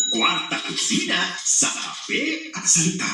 Kwarta Kusina sa Kape at Salita.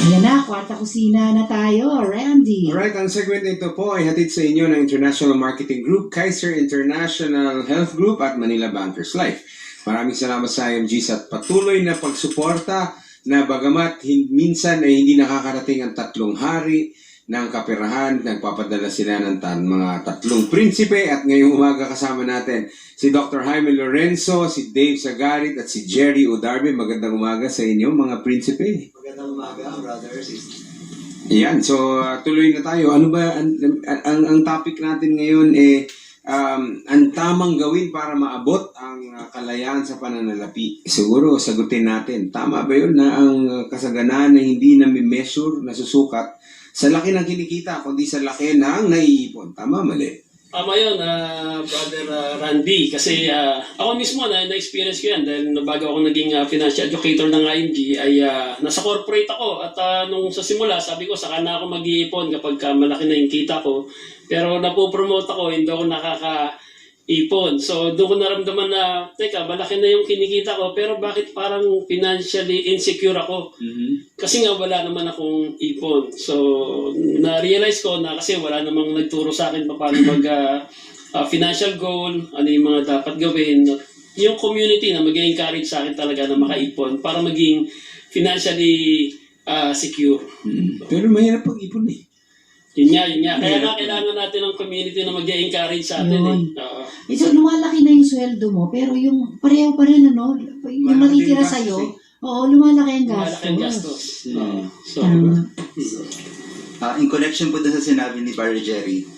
Ayan na, kwarta kusina na tayo, Randy. Alright, ang segment nito po ay hatid sa inyo ng International Marketing Group, Kaiser International Health Group at Manila Bankers Life. Maraming salamat sa IMG sa patuloy na pagsuporta na bagamat minsan ay hindi nakakarating ang 3 hari ng kaperahan, nagpapadala sila ng mga 3 prinsipe at ngayong umaga kasama natin si Dr. Jaime Lorenzo, si Dave Sagarit at si Jerry Udarbe. Magandang umaga sa inyo mga prinsipe. Magandang umaga, brothers. Yan, so tuloy na tayo. Ano ba ang topic natin ngayon ang tamang gawin para maabot ang kalayaan sa pananalapi. Siguro sagutin natin, tama ba yun na ang kasaganaan na hindi na measure, nasusukat sa laki ng kinikita, kundi sa laki ng naiipon? Tama, mali? Tama yun, Brother Randy. Kasi ako mismo na-experience ko yan dahil bago ako naging financial educator ng IMG ay nasa corporate ako. At nung sa simula, sabi ko, saka na ako mag-iipon kapag malaki na yung kita ko. Pero napopromote ako, hindi ako nakaka-ipon. So doon ko naramdaman na, teka, malaki na yung kinikita ko, pero bakit parang financially insecure ako? Kasi nga wala naman akong ipon. So na-realize ko na kasi wala namang nagturo sa akin paano mag-financial goal, ano yung mga dapat gawin. Yung community na mag-encourage sa akin talaga na makaipon para maging financially secure. Pero mahirap pag-ipon eh. Yun nga. Kaya nga kailangan natin ng community na mag-encourage sa atin. So, lumalaki na yung sweldo mo, pero yung pareho pa rin, ano, yung natitira sa'yo, oo, lumalaki ang gastos. Malaki ang gastos. So, In connection po dun sa sinabi ni Barry Jerry,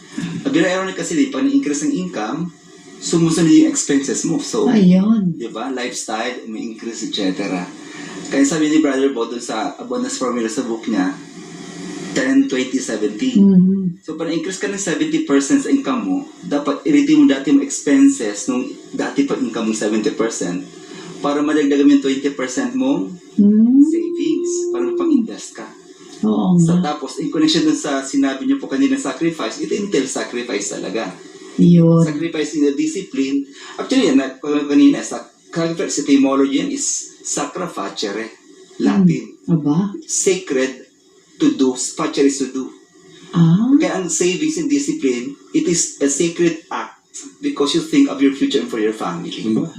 very ironic kasi pag na-increase ng income, sumusunod yung expenses mo. So, ayun. di ba, lifestyle, may increase, etc. Kaya sabi ni Brother Bo dun sa bonus formula sa book niya, 10-20-70. So, para increase ka ng 70% sa income mo, dapat i-retain mo dati mo expenses nung dati pa income mo 70% para madagdagan mo yung 20% mong savings para pang-invest ka. Oo So, nga. tapos, in connection dun sa sinabi niyo po kanina sacrifice, ito entails sacrifice talaga. Yun. Sacrifice in the discipline. Actually, yan, kanina, sacrifice, etymology yan is sacrafacere, Latin. Aba? Sacred to do, facere is to do. Kaya ang savings and discipline, it is a sacred act because you think of your future and for your family. Ba?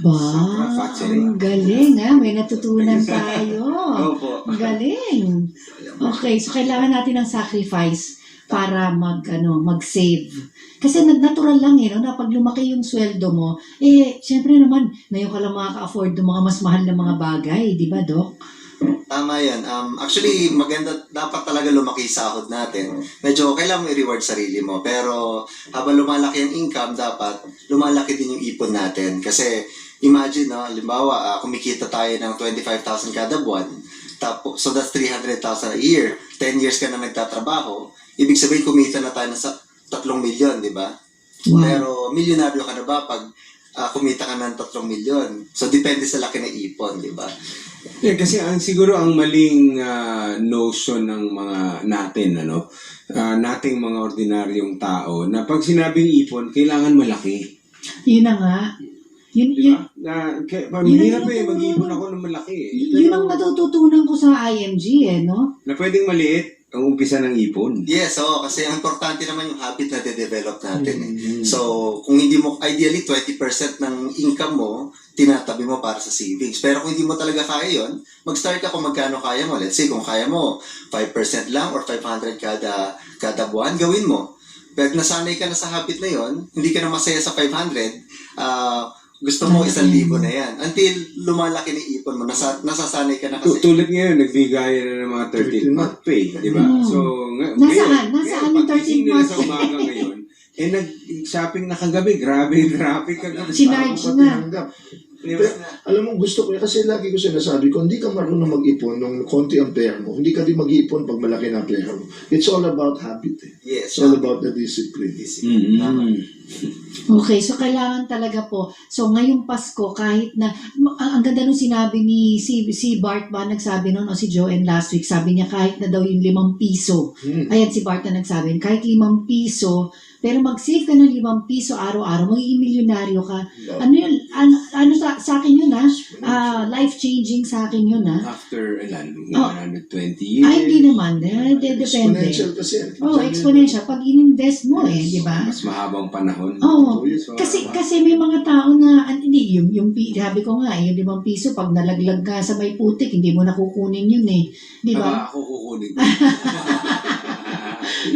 Ang galing, ha? May natutunan tayo. Opo. Ang galing. Okay, so kailangan natin ng sacrifice para mag-save. Kasi natural lang no, na pag lumaki yung sweldo mo, syempre naman, ngayon ka lang makaka-afford ng mga mas mahal na mga bagay, di ba, Doc? Tama yan. Actually, maganda, dapat talaga lumaki sahod natin. Medyo kailangan mo i-reward sarili mo. Pero habang lumalaki ang income, dapat lumalaki din yung ipon natin. Kasi imagine, halimbawa, kumikita tayo ng 25,000 kada buwan. So that's 300,000 a year. 10 years ka na nagtatrabaho. Ibig sabihin, kumita na tayo ng 3 milyon, di ba? Wow. Pero milyonaryo ka na ba pag kumita ka ng 3 milyon? So depende sa laki ng ipon, di ba? Yeah, kasi siguro ang maling notion ng mga natin, nating mga ordinaryong tao, na pag sinabing ipon, kailangan malaki. Yun na nga. Diba? Mahirap mag-ipon ako ng malaki. Yun ang natututunan ko sa IMG, no? Na pwedeng maliit ang umpisa ng ipon. Yes, kasi ang importante naman yung habit na de-develop natin. So, kung hindi mo, ideally, 20% ng income mo, tinatabi mo para sa savings. Pero kung hindi mo talaga kaya yun, mag-start ka kung magkano kaya mo. Let's say, kung kaya mo, 5% lang or 500 kada buwan, gawin mo. Pero nasanay ka na sa habit na yun, hindi ka na masaya sa 500, gusto mo 1,000 na yan. Until lumalaki na ipon mo, nasasanay ka na kasi. Tulad ngayon, nagbigayan na ng mga 13-month pay, di ba? So, Nasaan yung 13 nila months? sa umaga ngayon, nag-shopping na kagabi, grabe yung traffic kagabi. Sinarge na. Diba? Alam mo, gusto ko, kasi lagi ko sinasabi, kung hindi ka marunong mag-ipon nung konti ang pera mo, hindi ka din mag-ipon pag malaki na ang pera mo. It's all about habit. Yes. It's all about the discipline. Okay, so kailangan talaga po. So ngayong Pasko, kahit na, ang ganda nung sinabi ni si Bart ba, nagsabi nun, o si Joanne last week, sabi niya kahit na daw yung 5 piso. Ayan si Bart na nagsabi, kahit 5 piso, pero mag-save ka ng 5 piso araw-araw, magiging milyonaryo ka. Ano yun, ano life-changing sa akin yun, After, ilan? Oh. 120 years? Ay, hindi naman. Depende. Exponential kasi. Exponential. Pag in-invest mo di ba? Mas mahabang panahon. Oo. So, Kasi may mga tao na, hindi, sabi ko nga, yung 5 piso, pag nalaglag ka sa may putik, hindi mo nakukunin yun Di ba? Ako kukunin.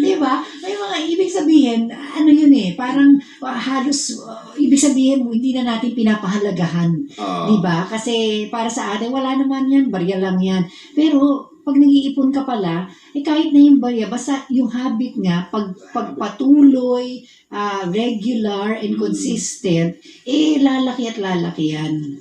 Di ba? May mga ibig sabihin, yun parang halos, ibig sabihin, hindi na natin pinapahalagahan. Di ba? Kasi para sa atin, wala naman yan, barya lang yan. Pero, pag nag-iipon ka pala, kahit na yung barya, basta yung habit nga, pagpatuloy, regular and consistent, lalaki at lalaki yan.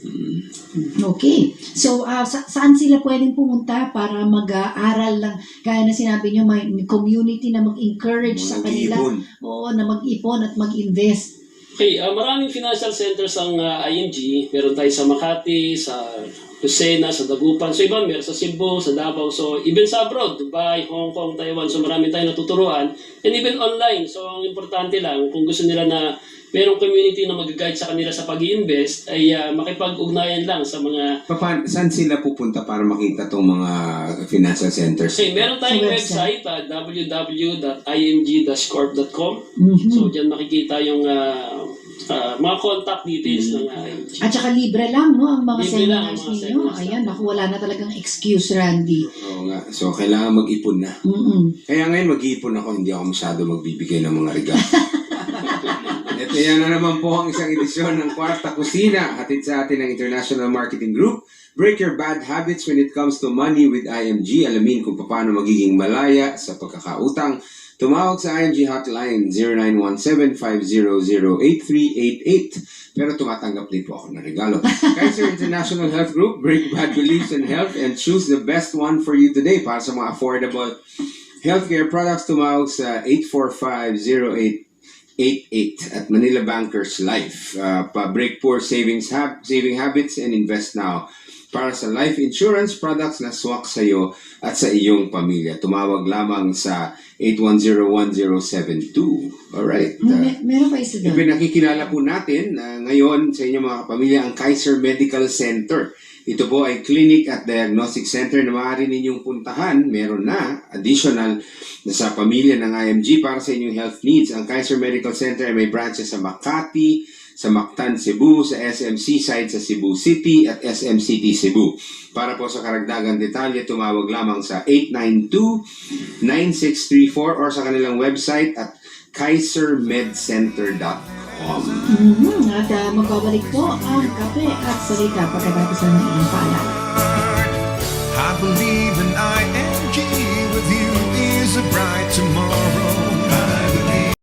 Okay. So, saan sila pwedeng pumunta para mag-aaral lang? Gaya na sinabi nyo, may community na mag-encourage sa kanila. Oo, na mag-ipon at mag-invest. Okay, maraming financial centers ang IMG. Meron tayo sa Makati, sa Lucena, sa Dagupan. So iba, meron sa Cebu, sa Davao. So even sa abroad, Dubai, Hong Kong, Taiwan. So marami tayong natuturuan. And even online. So ang importante lang, kung gusto nila na merong community na mag-guide sa kanila sa pag-i-invest, ay makipag-ugnayan lang sa mga... Saan sila pupunta para makita tong mga financial centers? Okay, meron tayong Sa website, www.img-corp.com. So dyan makikita yung mga contact details ng IMG. At saka libre lang, no? Ang mga Libre lang ang seminars mga ninyo. seminars. Ayan, naku, wala na talagang excuse, Randy. Oo nga. So, kailangan mag-ipon na. Kaya ngayon mag-iipon ako, hindi ako masyado magbibigay ng mga regalo. Ito yan na naman po ang isang edisyon ng Kwarta Kusina. Hatid sa atin ng International Marketing Group. Break your bad habits when it comes to money with IMG. Alamin kung paano magiging malaya sa pagkakautang. Tumawag sa IMG hotline 0917-500-8388. Pero tumatanggap din po ako ng regalo. Kaiser International Health Group, break bad beliefs in health and choose the best one for you today. Para sa mga affordable healthcare products, tumawag sa 845-0888 at Manila Bankers Life. Pa-break poor saving habits and invest now. Para sa life insurance products na swak sa iyo at sa iyong pamilya. Tumawag lamang sa 810-1072. Alright. Meron pa isa doon. Pinakikilala po natin ngayon sa inyong mga kapamilya ang Kaiser Medical Center. Ito po ay clinic at diagnostic center na maaari ninyong puntahan. Meron na additional na sa pamilya ng IMG para sa inyong health needs. Ang Kaiser Medical Center ay may branches sa Makati, sa Mactan, Cebu, sa SM Seaside sa Cebu City at SM City, Cebu. Para po sa karagdagang detalye, tumawag lamang sa 892-9634 or sa kanilang website at kaisermedcenter.com. At magbabalik po ang kape at salita pagkatapos ng ilang paalala. I believe in